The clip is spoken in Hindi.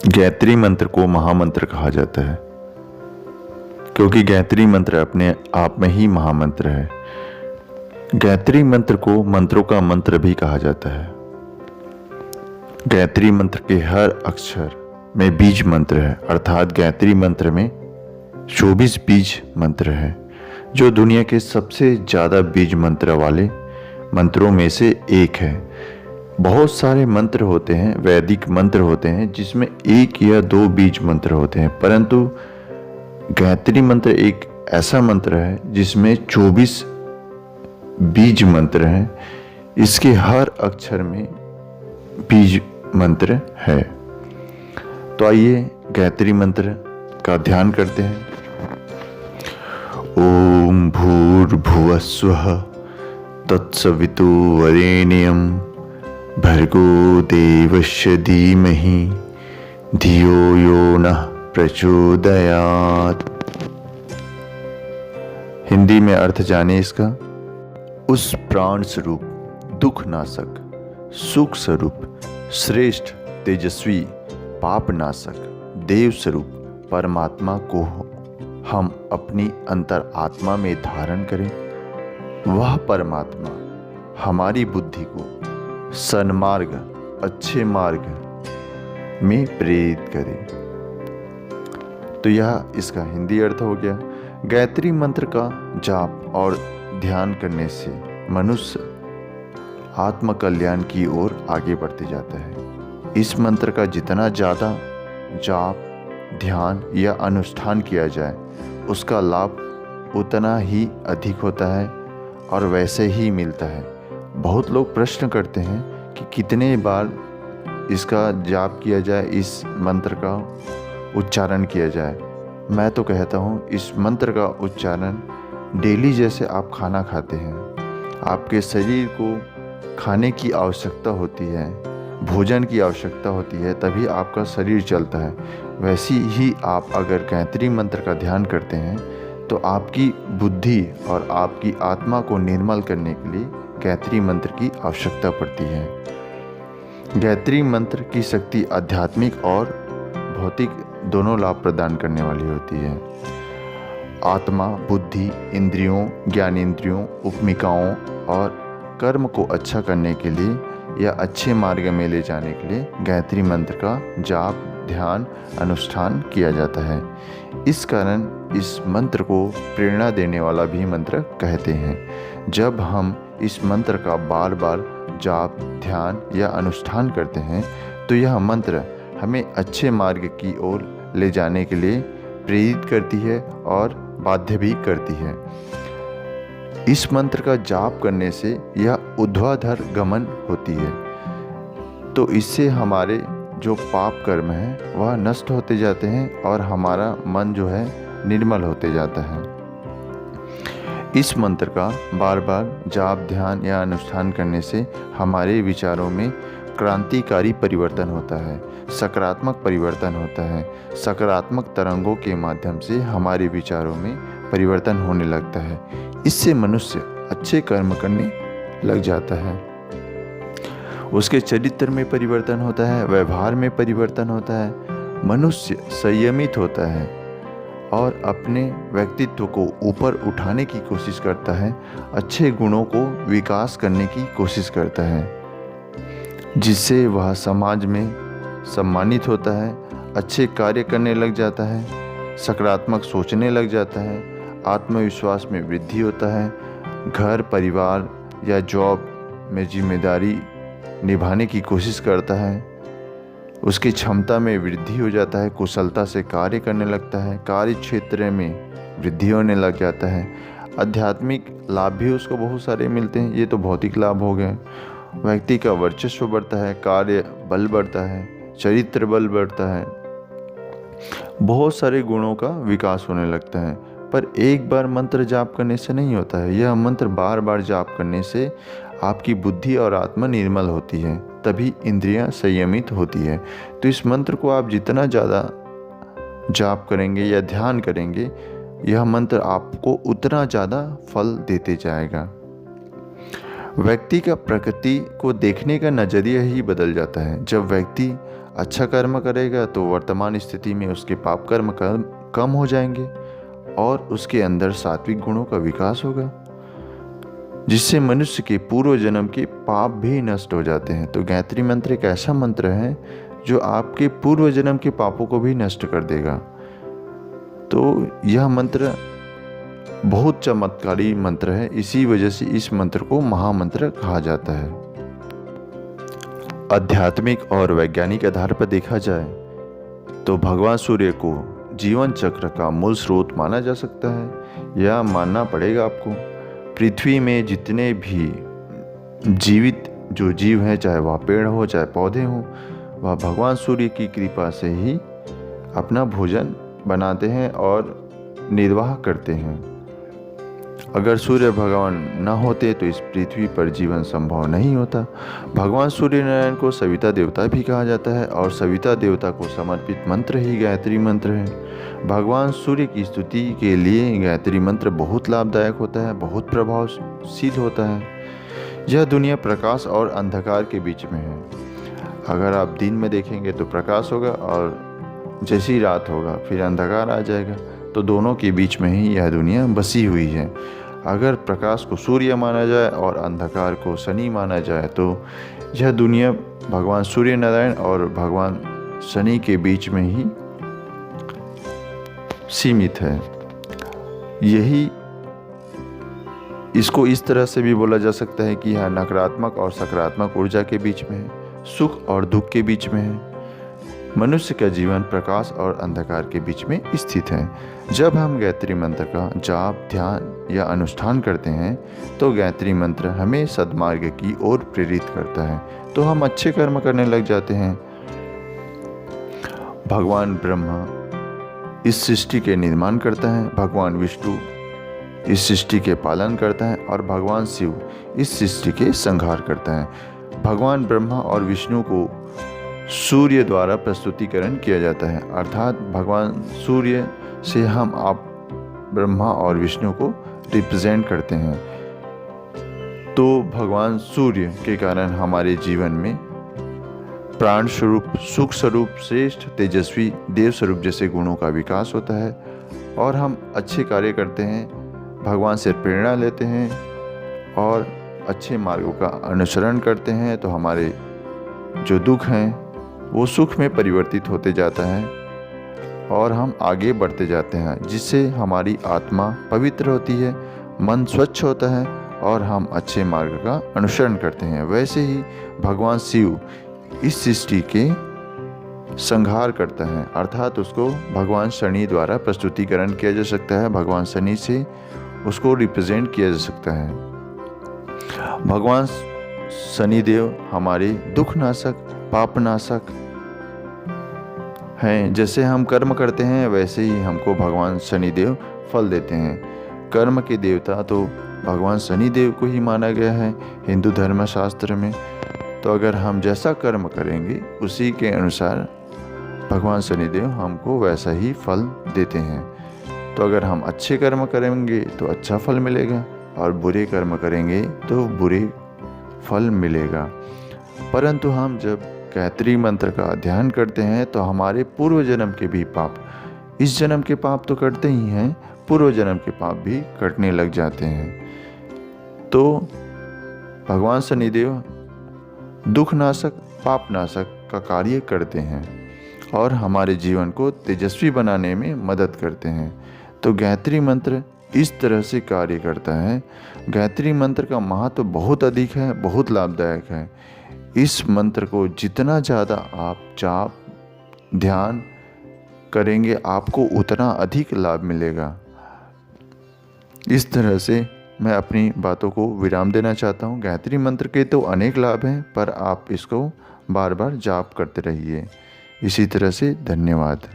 गायत्री मंत्र को महामंत्र कहा जाता है क्योंकि गायत्री मंत्र अपने आप में ही महामंत्र है। गायत्री मंत्र को मंत्रों का मंत्र भी कहा जाता है। गायत्री मंत्र के हर अक्षर में बीज मंत्र है, अर्थात गायत्री मंत्र में 24 बीज मंत्र है, जो दुनिया के सबसे ज़्यादा बीज मंत्र वाले मंत्रों में से एक है। बहुत सारे मंत्र होते हैं, वैदिक मंत्र होते हैं जिसमें 1 या 2 बीज मंत्र होते हैं, परंतु गायत्री मंत्र एक ऐसा मंत्र है जिसमें 24 बीज मंत्र हैं। इसके हर अक्षर में बीज मंत्र है। तो आइए गायत्री मंत्र का ध्यान करते हैं। ओम भूर्भुवस्वः तत्सवितुर्वरेण्यं भर्गो देवस्य धीमहि धियो यो नः प्रचोदयात्। हिंदी में अर्थ जाने इसका। उस प्राण स्वरूप, दुख नाशक, सुख स्वरूप, श्रेष्ठ, तेजस्वी, पाप नाशक, देव स्वरूप परमात्मा को हम अपनी अंतर आत्मा में धारण करें। वह परमात्मा हमारी बुद्धि को सन्मार्ग, अच्छे मार्ग में प्रेरित करे। तो यह इसका हिंदी अर्थ हो गया। गायत्री मंत्र का जाप और ध्यान करने से मनुष्य आत्म कल्याण की ओर आगे बढ़ते जाता है। इस मंत्र का जितना ज़्यादा जाप, ध्यान या अनुष्ठान किया जाए उसका लाभ उतना ही अधिक होता है और वैसे ही मिलता है। बहुत लोग प्रश्न करते हैं कि कितने बार इसका जाप किया जाए, इस मंत्र का उच्चारण किया जाए। मैं तो कहता हूँ इस मंत्र का उच्चारण डेली जैसे आप खाना खाते हैं, आपके शरीर को खाने की आवश्यकता होती है, भोजन की आवश्यकता होती है, तभी आपका शरीर चलता है। वैसी ही आप अगर गायत्री मंत्र का ध्यान करते हैं तो आपकी बुद्धि और आपकी आत्मा को निर्मल करने के लिए गायत्री मंत्र की आवश्यकता पड़ती है। गायत्री मंत्र की शक्ति आध्यात्मिक और भौतिक दोनों लाभ प्रदान करने वाली होती है। आत्मा, बुद्धि, इंद्रियों, ज्ञानेंद्रियों, उपमिकाओं और कर्म को अच्छा करने के लिए या अच्छे मार्ग में ले जाने के लिए गायत्री मंत्र का जाप, ध्यान, अनुष्ठान किया जाता है। इस कारण इस मंत्र को प्रेरणा देने वाला भी मंत्र कहते हैं। जब हम इस मंत्र का बार बार जाप, ध्यान या अनुष्ठान करते हैं तो यह मंत्र हमें अच्छे मार्ग की ओर ले जाने के लिए प्रेरित करती है और बाध्य भी करती है। इस मंत्र का जाप करने से यह ऊर्ध्वाधर गमन होती है, तो इससे हमारे जो पाप कर्म हैं वह नष्ट होते जाते हैं और हमारा मन जो है निर्मल होते जाता है। इस मंत्र का बार बार जाप, ध्यान या अनुष्ठान करने से हमारे विचारों में क्रांतिकारी परिवर्तन होता है, सकारात्मक परिवर्तन होता है। सकारात्मक तरंगों के माध्यम से हमारे विचारों में परिवर्तन होने लगता है। इससे मनुष्य अच्छे कर्म करने लग जाता है, उसके चरित्र में परिवर्तन होता है, व्यवहार में परिवर्तन होता है, मनुष्य संयमित होता है और अपने व्यक्तित्व को ऊपर उठाने की कोशिश करता है, अच्छे गुणों को विकास करने की कोशिश करता है, जिससे वह समाज में सम्मानित होता है, अच्छे कार्य करने लग जाता है, सकारात्मक सोचने लग जाता है, आत्मविश्वास में वृद्धि होता है, घर, परिवार या जॉब में जिम्मेदारी निभाने की कोशिश करता है, उसकी क्षमता में वृद्धि हो जाता है, कुशलता से कार्य करने लगता है, कार्य क्षेत्र में वृद्धि होने लग जाता है। आध्यात्मिक लाभ भी उसको बहुत सारे मिलते हैं। ये तो भौतिक लाभ हो गए। व्यक्ति का वर्चस्व बढ़ता है, कार्य बल बढ़ता है, चरित्र बल बढ़ता है, बहुत सारे गुणों का विकास होने लगता है। पर एक बार मंत्र जाप करने से नहीं होता है, यह मंत्र बार बार जाप करने से आपकी बुद्धि और आत्मा निर्मल होती है, तभी इंद्रियां संयमित होती है। तो इस मंत्र को आप जितना ज़्यादा जाप करेंगे या ध्यान करेंगे, यह मंत्र आपको उतना ज़्यादा फल देते जाएगा। व्यक्ति का प्रकृति को देखने का नज़रिया ही बदल जाता है। जब व्यक्ति अच्छा कर्म करेगा तो वर्तमान स्थिति में उसके पाप कर्म कम हो जाएंगे और उसके अंदर सात्विक गुणों का विकास होगा, जिससे मनुष्य के पूर्व जन्म के पाप भी नष्ट हो जाते हैं। तो गायत्री मंत्र एक ऐसा मंत्र है जो आपके पूर्व जन्म के पापों को भी नष्ट कर देगा। तो यह मंत्र बहुत चमत्कारी मंत्र है, इसी वजह से इस मंत्र को महामंत्र कहा जाता है। आध्यात्मिक और वैज्ञानिक आधार पर देखा जाए तो भगवान सूर्य को जीवन चक्र का मूल स्रोत माना जा सकता है, या मानना पड़ेगा आपको। पृथ्वी में जितने भी जीवित जो जीव हैं, चाहे वह पेड़ हो चाहे पौधे हों, वह भगवान सूर्य की कृपा से ही अपना भोजन बनाते हैं और निर्वाह करते हैं। अगर सूर्य भगवान न होते तो इस पृथ्वी पर जीवन संभव नहीं होता। भगवान सूर्य नारायण को सविता देवता भी कहा जाता है और सविता देवता को समर्पित मंत्र ही गायत्री मंत्र है। भगवान सूर्य की स्तुति के लिए गायत्री मंत्र बहुत लाभदायक होता है, बहुत प्रभावशील होता है। यह दुनिया प्रकाश और अंधकार के बीच में है। अगर आप दिन में देखेंगे तो प्रकाश होगा और जैसी रात होगा फिर अंधकार आ जाएगा, तो दोनों के बीच में ही यह दुनिया बसी हुई है। अगर प्रकाश को सूर्य माना जाए और अंधकार को शनि माना जाए तो यह दुनिया भगवान सूर्य नारायण और भगवान शनि के बीच में ही सीमित है। यही इसको इस तरह से भी बोला जा सकता है कि यह नकारात्मक और सकारात्मक ऊर्जा के बीच में है, सुख और दुख के बीच में है। मनुष्य का जीवन प्रकाश और अंधकार के बीच में स्थित है। जब हम गायत्री मंत्र का जाप, ध्यान या अनुष्ठान करते हैं तो गायत्री मंत्र हमें सद्मार्ग की ओर प्रेरित करता है, तो हम अच्छे कर्म करने लग जाते हैं। भगवान ब्रह्मा इस सृष्टि के निर्माण करता है, भगवान विष्णु इस सृष्टि के पालन करता है और भगवान शिव इस सृष्टि के संहार करता है। भगवान ब्रह्मा और विष्णु को सूर्य द्वारा प्रस्तुतिकरण किया जाता है, अर्थात भगवान सूर्य से हम आप ब्रह्मा और विष्णु को रिप्रेजेंट करते हैं। तो भगवान सूर्य के कारण हमारे जीवन में प्राण स्वरूप, सुख स्वरूप, श्रेष्ठ, तेजस्वी, देव स्वरूप जैसे गुणों का विकास होता है और हम अच्छे कार्य करते हैं, भगवान से प्रेरणा लेते हैं और अच्छे मार्गों का अनुसरण करते हैं। तो हमारे जो दुख हैं वो सुख में परिवर्तित होते जाता है और हम आगे बढ़ते जाते हैं, जिससे हमारी आत्मा पवित्र होती है, मन स्वच्छ होता है और हम अच्छे मार्ग का अनुसरण करते हैं। वैसे ही भगवान शिव इस सृष्टि के संहार करता है, अर्थात उसको भगवान शनि द्वारा प्रस्तुतिकरण किया जा सकता है, भगवान शनि से उसको रिप्रेजेंट किया जा सकता है। भगवान शनिदेव हमारे दुख नाशक, पाप नाशक हैं। जैसे हम कर्म करते हैं वैसे ही हमको भगवान शनिदेव फल देते हैं। कर्म के देवता तो भगवान शनिदेव को ही माना गया है हिंदू धर्मशास्त्र में। तो अगर हम जैसा कर्म करेंगे उसी के अनुसार भगवान शनिदेव हमको वैसा ही फल देते हैं। तो अगर हम अच्छे कर्म करेंगे तो अच्छा फल मिलेगा और बुरे कर्म करेंगे तो बुरे फल मिलेगा। परंतु हम जब गायत्री मंत्र का ध्यान करते हैं तो हमारे पूर्व जन्म के भी पाप, इस जन्म के पाप तो कटते ही हैं, पूर्व जन्म के पाप भी कटने लग जाते हैं। तो भगवान शनिदेव दुख नाशक, पाप नाशक का कार्य करते हैं और हमारे जीवन को तेजस्वी बनाने में मदद करते हैं। तो गायत्री मंत्र इस तरह से कार्य करता है। गायत्री मंत्र का महत्व बहुत अधिक है, बहुत लाभदायक है। इस मंत्र को जितना ज़्यादा आप जाप, ध्यान करेंगे आपको उतना अधिक लाभ मिलेगा। इस तरह से मैं अपनी बातों को विराम देना चाहता हूँ। गायत्री मंत्र के तो अनेक लाभ हैं, पर आप इसको बार बार जाप करते रहिए। इसी तरह से धन्यवाद।